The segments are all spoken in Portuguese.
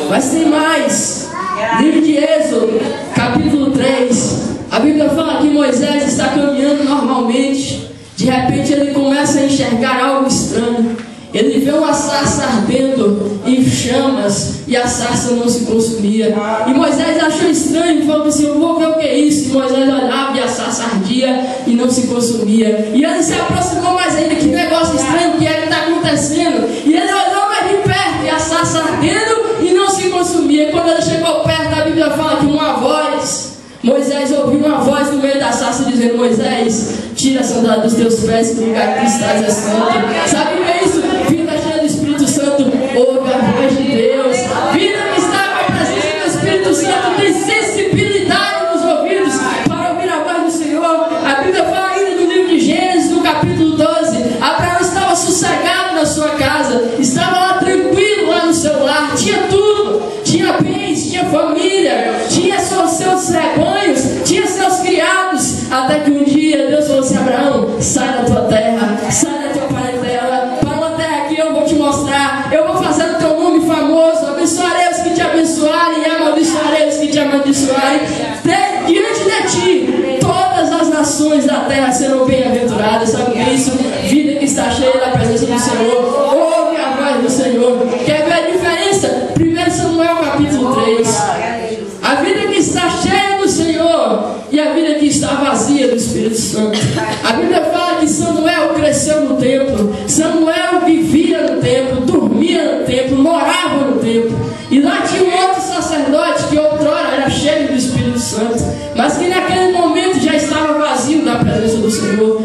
Mas tem mais. Livro de Êxodo, capítulo 3. A Bíblia fala que Moisés está caminhando normalmente. De repente ele começa a enxergar algo estranho. Ele vê uma sarça ardendo em chamas e a sarça não se consumia. E Moisés achou estranho e falou assim: eu vou ver o que é isso. E Moisés olhava e a sarça ardia e não se consumia. E ele se aproximou mais ainda: que negócio estranho, o que é que está acontecendo? E ele olhou mais de perto e a sarça ardendo e não se consumia. E quando ele chegou perto, a Bíblia fala que uma voz, Moisés ouviu uma voz no meio da sarça dizendo: Moisés, tira a sandália dos teus pés, que o lugar que tu estás é santo. Sabe o que é isso? Vida cheia do Espírito Santo, ouve a voz de Deus. Vida que está com a presença do Espírito Santo tem sensibilidade nos ouvidos para ouvir a voz do Senhor. A Bíblia fala ainda no livro de Gênesis, no capítulo 12: Abraão estava sossegado na sua casa, estava lá tranquilo, lá no seu lar, tinha tudo, tinha bens, tinha família, tinha seus rebanhos, tinha seus criados, até que um dia Deus falou assim: Abraão, sai da tua terra, sai da tua parentela, para uma terra que eu vou te mostrar, eu vou fazer o teu nome famoso, abençoarei os que te abençoarem e amaldiçoarei os que te amaldiçoarem. Diante de ti, todas as nações da terra serão bem-aventuradas. Sabe o que é isso? Vida que está cheia da presença do Senhor, ouve a voz do Senhor. Quer ver a diferença? 1 Samuel capítulo 3. A vida que está cheia do Senhor e a vida que está vazia do Espírito Santo. A Bíblia fala que Samuel cresceu no templo. Samuel vivia no templo, dormia no templo, morava no templo. E lá tinha um outro sacerdote que outrora era cheio do Espírito Santo, mas que naquele momento já estava vazio da presença do Senhor.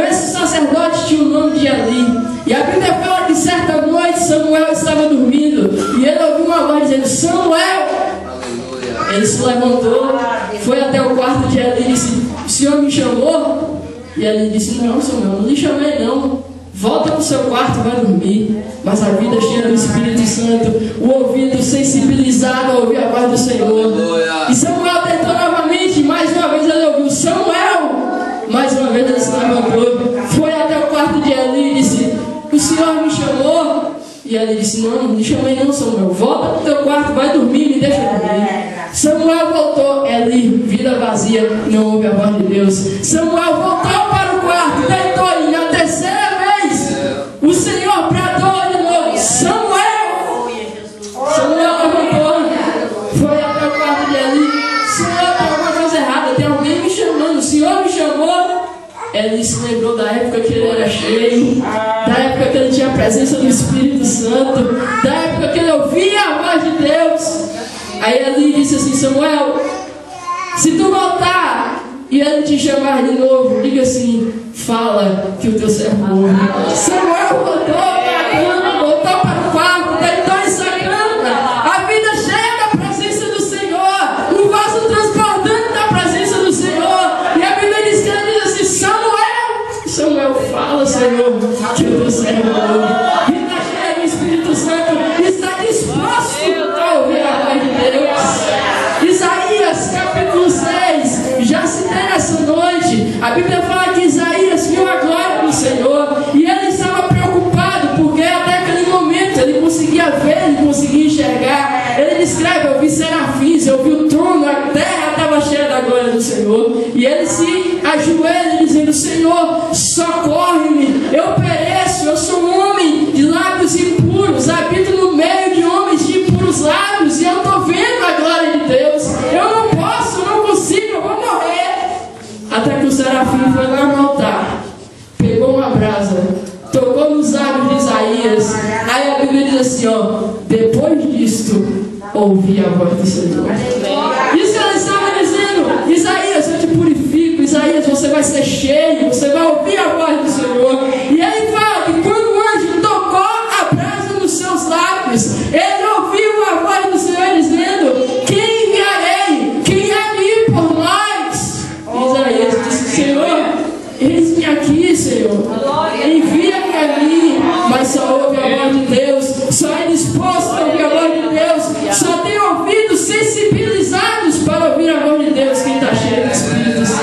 Esse sacerdote tinha o nome de Eli. E a Bíblia fala que certa noite Samuel estava dormindo e ele ouviu uma voz dizendo: Samuel! Ele se levantou, foi até o quarto de Eli e disse: o Senhor me chamou? E Eli disse: não, Samuel, não lhe chamei não. Volta para o seu quarto e vai dormir. Mas a vida cheia do Espírito Santo, o ouvido sensibilizado a ouvir a voz do Senhor. E Samuel tentou novamente, mais uma vez ele ouviu: Samuel! Mais uma vez ele se levantou, foi até o quarto de Eli e disse: o Senhor me chamou? E ele disse: não lhe chamei não, Samuel. Volta para o teu quarto, vai dormir, me deixa dormir. Samuel voltou, Eli, vida vazia, não ouve a voz de Deus. Samuel voltou para o quarto, deitou, e na terceira vez o Senhor bradou de novo: Samuel! Samuel levantou, foi até o quarto de Eli: Senhor, tem alguma coisa errada, tem alguém me chamando, o Senhor me chamou? Eli se lembrou da época que ele era cheio, da época que ele tinha a presença do Espírito Santo, da época que ele ouvia a voz de Deus. Aí Eli disse assim: Samuel, se tu voltar e ele te chamar de novo, diga assim: fala que o teu servo ouve. Samuel voltou para a cama, voltou para o quarto, deitou essa cama, a vida cheia da presença do Senhor, um vaso transbordante da presença do Senhor. E a Bíblia diz que ele diz assim: Samuel, fala, Senhor, que o teu servo ouve. Vida cheia do Espírito Santo, está disposto a ouvir a voz de Deus. Isaías capítulo 6, já citei nessa noite. A Bíblia fala que Isaías viu a glória do Senhor e ele estava preocupado, porque até aquele momento ele conseguia ver, ele conseguia enxergar. Ele descreve: eu vi serafins, eu vi o trono, a terra estava cheia da glória do Senhor. E ele se ajoelha dizendo: Senhor, socorre-me, eu pereço, eu sou um homem de lábios impuros, habito no meio de homens de impuros lábios, e eu estou vendo a glória de Deus. Eu não posso, não consigo, eu vou morrer. Até que o serafim foi lá no altar, pegou uma brasa, tocou nos lábios de Isaías. Aí a Bíblia diz assim: depois disto, ouvi a voz do Senhor. Isso ela estava dizendo: Isaías, eu te purifico. Isaías, você vai ser cheio, você vai ouvir a voz do Senhor. E aí fala que quando o anjo tocou a brasa nos seus lábios, ele ouviu a voz do Senhor dizendo: quem enviarei? Quem há de ir por nós? Isaías disse: Senhor, eis-me aqui, Senhor, envia-me a mim. Mas só ouve a voz de Deus, só é disposto a ouvir a voz de Deus, só tem ouvidos sensibilizados para ouvir a voz de Deus quem está cheio do Espírito Santo,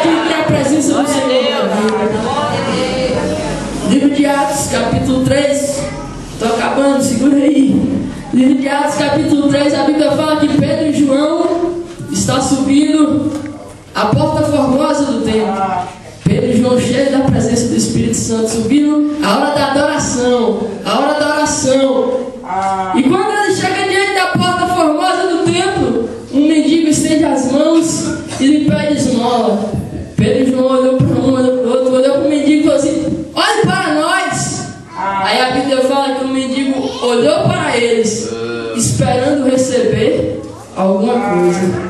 quem tem a presença do aí. Livro de Atos, capítulo 3, a Bíblia fala que Pedro e João estão subindo a porta formosa do templo. Pedro e João cheios da presença do Espírito Santo, subindo a hora da adoração, a hora da oração. E quando ele chega diante da porta formosa do templo, um mendigo estende as mãos e lhe pede esmola. Pedro e João olhou para um, olhou para o outro, olhou para o mendigo e falou assim: olhe para nós. Aí a Bíblia fala que o mendigo olhou para eles, esperando receber alguma coisa.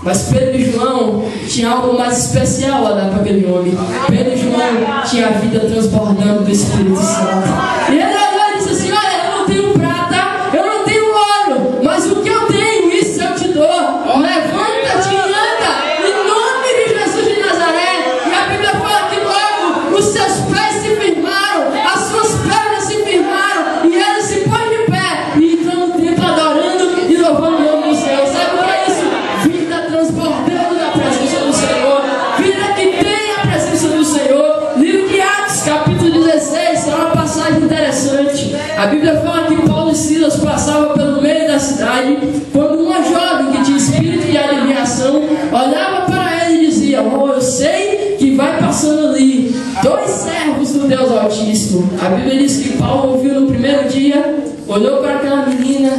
Mas Pedro e João tinham algo mais especial a dar para aquele homem. Pedro e João tinham a vida transbordando do Espírito Santo. E ele olhou e disse assim: olha, eu não tenho prata, eu não tenho ouro, mas o que eu tenho, isso eu te dou. Levanta-te e anda, em nome de Jesus de Nazaré. E a Bíblia fala que logo os seus pés se firmaram, as suas pernas se firmaram, e ele se pôs de pé e entrou no templo adorando e louvando o nome do Senhor. Sabe o que é isso? Transbordando da presença do Senhor, vida que tem a presença do Senhor. Livro de Atos, capítulo 16, é uma passagem interessante. A Bíblia fala que Paulo e Silas passavam pelo meio da cidade, quando uma jovem que tinha espírito de adivinhação olhava para ele e dizia: oh, eu sei que vai passando ali dois servos do Deus Altíssimo. A Bíblia diz que Paulo ouviu no primeiro dia, olhou para aquela menina,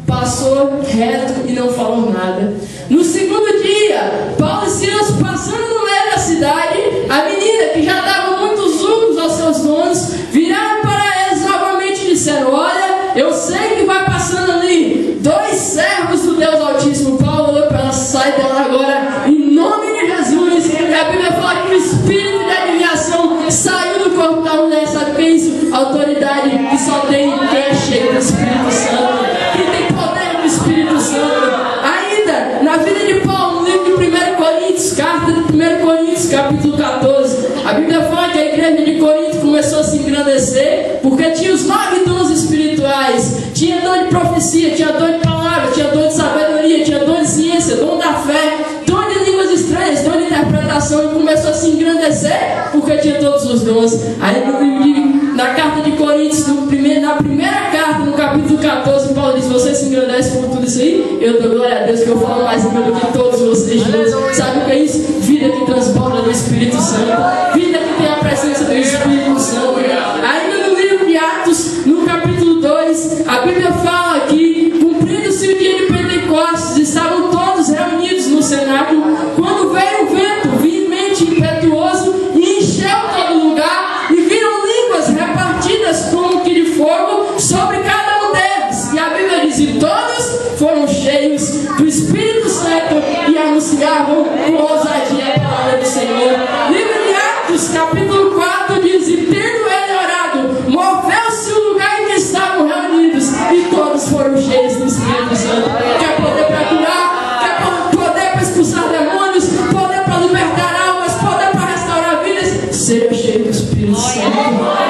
passou reto e não falou nada. No segundo dia, Paulo e Silas passando no meio da cidade, a menina que já dava muitos lucros aos seus donos, viraram para eles novamente e disseram: olha, eu sei que vai passando ali dois servos do Deus Altíssimo. Paulo olhou para ela: sai dela agora, em nome de Jesus. E a Bíblia fala que o espírito de adivinhação saiu do corpo da mulher. Sabe o que é isso? Autoridade que só tem quem é cheio do Espírito Santo, que tem poder do Espírito Santo. Ainda na vida de Paulo, no livro de 1 Coríntios, carta de 1 Coríntios, capítulo 14, a Bíblia fala que a igreja de Corinto começou a se engrandecer porque tinha os 9 dons espirituais. Tinha dom de profecia, tinha dom de palavra, tinha dom de sabedoria, tinha dom de ciência, dom da fé, dom de línguas estranhas, dom de interpretação. E começou a se engrandecer porque tinha todos os dons. Aí no livro na carta de Coríntios, na primeira carta, no capítulo 14, Paulo diz: você se engrandece por tudo isso aí? Eu dou glória a Deus que eu falo mais língua do que todos vocês juntos. Sabe o que é isso? Vida que transborda do Espírito Santo, vida que tem a presença do Espírito Santo. Ainda no livro de Atos, no capítulo 2, a Bíblia fala que, cumprindo-se o dia de Pentecostes, estavam todos reunidos no cenáculo, quando veio um vento veemente, impetuoso, e encheu todo lugar, e viram línguas repartidas como que de fogo sobre cada um deles. E a Bíblia diz: e todos foram cheios do Espírito Santo e anunciavam com ousadia a palavra do Senhor. Livro de Atos, capítulo 4, diz: e tendo ele orado, moveu-se o lugar em que estavam reunidos, e todos foram cheios do Espírito Santo. Quer poder para curar, quer poder para expulsar demônios, poder para libertar almas, poder para restaurar vidas? Seja cheio do Espírito Santo.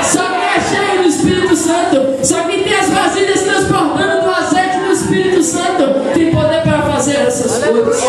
Só quem é cheio do Espírito Santo, só quem tem as vasilhas transbordando do azeite do Espírito Santo, tem poder para fazer essas coisas.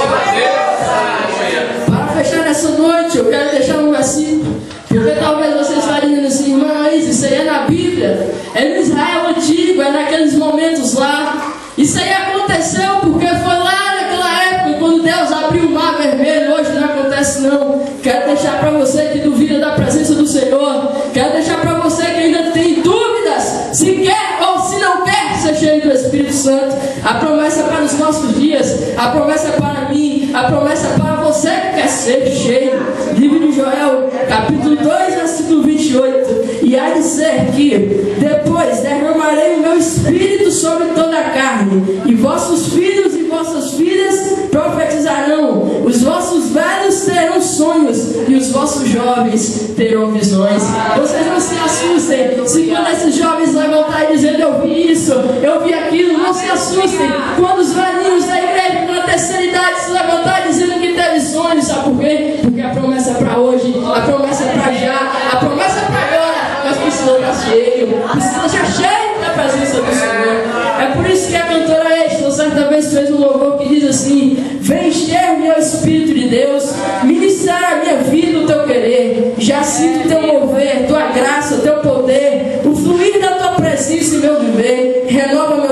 Para fechar nessa noite, eu quero deixar um versículo, porque talvez você esteja dizendo assim: mas isso aí é na Bíblia, é no Israel antigo, é naqueles momentos lá. Isso aí aconteceu porque foi lá naquela época, quando Deus abriu o mar vermelho. Hoje não acontece não. Quero deixar para você que duvida da presença do Senhor, quero deixar para você que ainda tem dúvidas se quer ou se não quer ser cheio do Espírito Santo. A promessa é para os nossos dias, a promessa é para mim, a promessa é para você que quer ser cheio. Livro de Joel, capítulo 2, versículo 28. E há de ser que depois derramarei o meu Espírito sobre toda a carne, e vossos filhos e vossas filhas profetizarão, os vossos velhos terão sonhos, e os vossos jovens terão visões. Vocês não se assustem se quando esses jovens levantarem dizendo: eu vi isso, eu vi aquilo. Não se assustem quando os velhinhos da igreja na terceira idade se levantarem dizendo que teve sonhos. Sabe por quê? Porque a promessa é para hoje, a promessa é para já, a promessa é para agora. Nós precisamos estar cheios, precisamos estar cheios da presença do Senhor. É por isso que a cantora Edson certa vez fez um louvor que diz assim: vem encher-me ao Espírito de Deus, ministrar a minha vida o teu querer. Já sinto teu mover, tua graça, teu poder, o fluir da tua presença em meu viver. Renova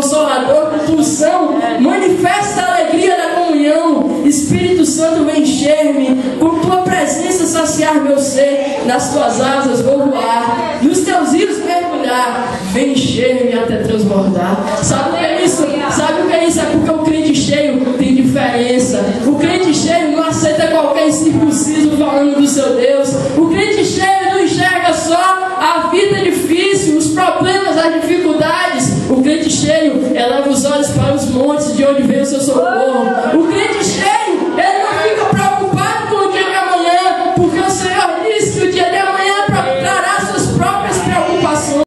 Consolador, com unção, manifesta a alegria da comunhão. Espírito Santo, vem encher-me, com tua presença saciar meu ser, nas tuas asas vou voar, nos teus rios mergulhar, vem encher-me até transbordar. Sabe o que é isso? Sabe o que é isso? É porque o crente cheio tem diferença. O crente cheio não aceita qualquer incircunciso falando do seu Deus. O crente cheio não enxerga só a vida difícil, os problemas, as dificuldades. O crente cheio eleva os olhos para os montes, de onde vem o seu socorro.